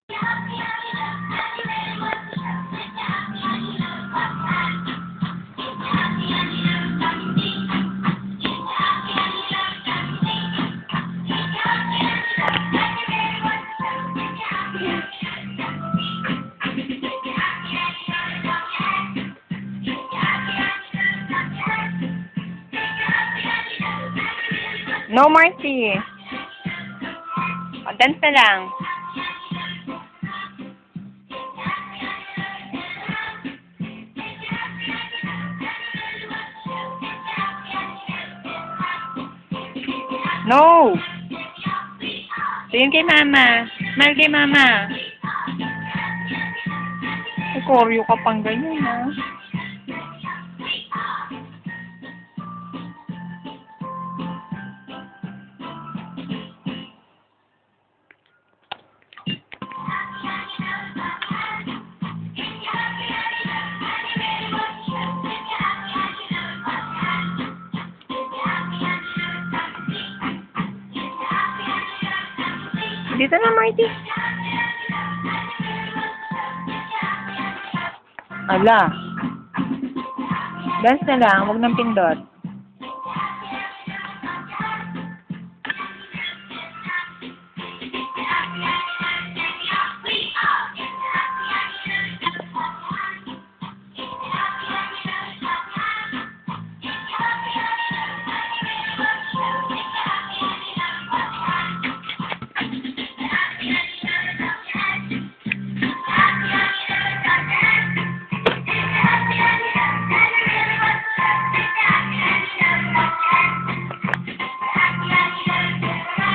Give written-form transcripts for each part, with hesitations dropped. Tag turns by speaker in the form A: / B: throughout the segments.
A: No mercy. O, dance na lang. No! Tingin kay mama. Smile kay mama. Ay, koryo ka pang ganyan, ha? Dito na, Marty. Ala. Dance na lang. Huwag nang pindot.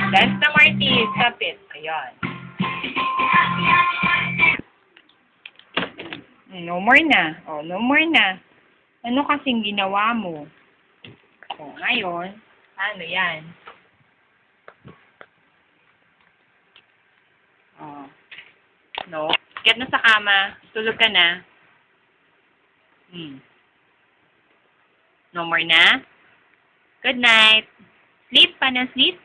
A: Dance na, Marty. Stop it. Ayan. No more na. Oh, no more na. Ano kasing ginawa mo? Oh, ngayon, ano yan? Oh. No. Get na sa kama. Tulog ka na. No more na. Good night. Sleep. Paano sleep?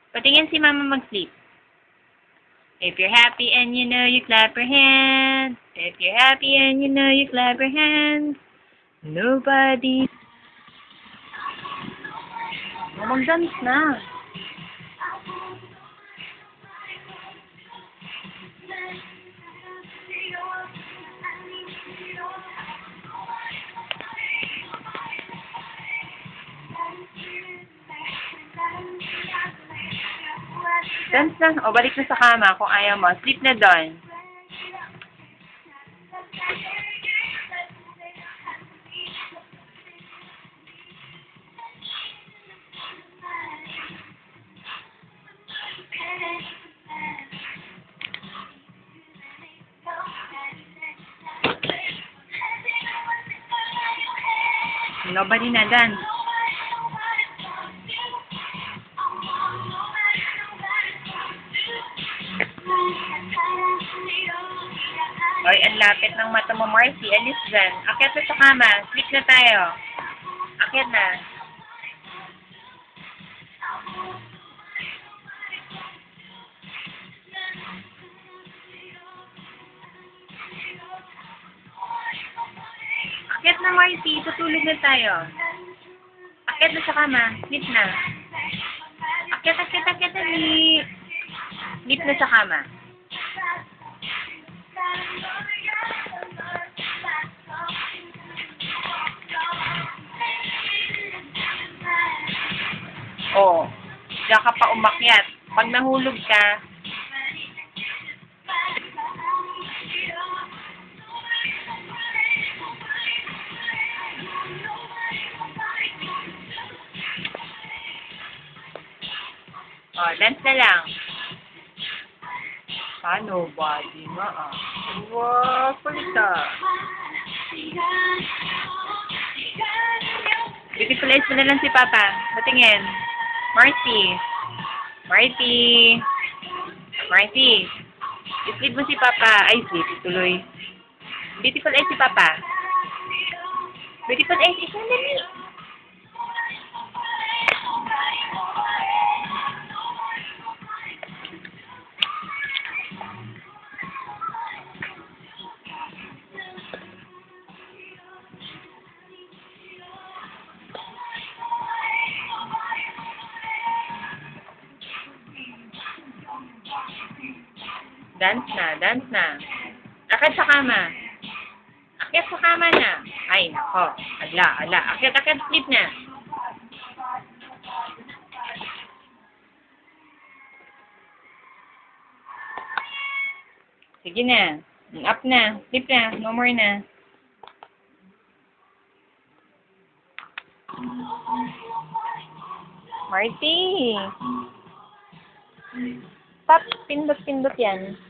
A: Patingin si mama mag-sleep. If you're happy and you know you clap your hands. If you're happy and you know you clap your hands. Nobody. Mag-dance na. Dance na. O, balik na sa kama kung ayaw mo. Sleep na doon. Nobody na dance. Oy, ang lapit ng mata mo, Marcy. Alis dyan. Akyat na sa kama. Sleep na tayo. Akyat na. Akyat na, Marcy. Tutulog na tayo. Akyat na sa kama. Sleep na. Akyat. Sleep na sa kama. Oh, diyan ka pa umakyat. Pag nahulog ka, oh, dance na lang. Paano ba? Di ma Wow, kulita. Beautiful eyes mo na lang si Papa. Patingin. Marty. Sleep mo si Papa. Ay, sleep. Tuloy. Beautiful eyes si Papa. Beautiful eyes. Isa na ni. Dance na, dance na. Akit sa kama. Akit sa kama na. Ay, nako. Ala. Akit, sleep na. Sige na. Up na. Sleep na. No more na. Marty! Stop. Pindot yan.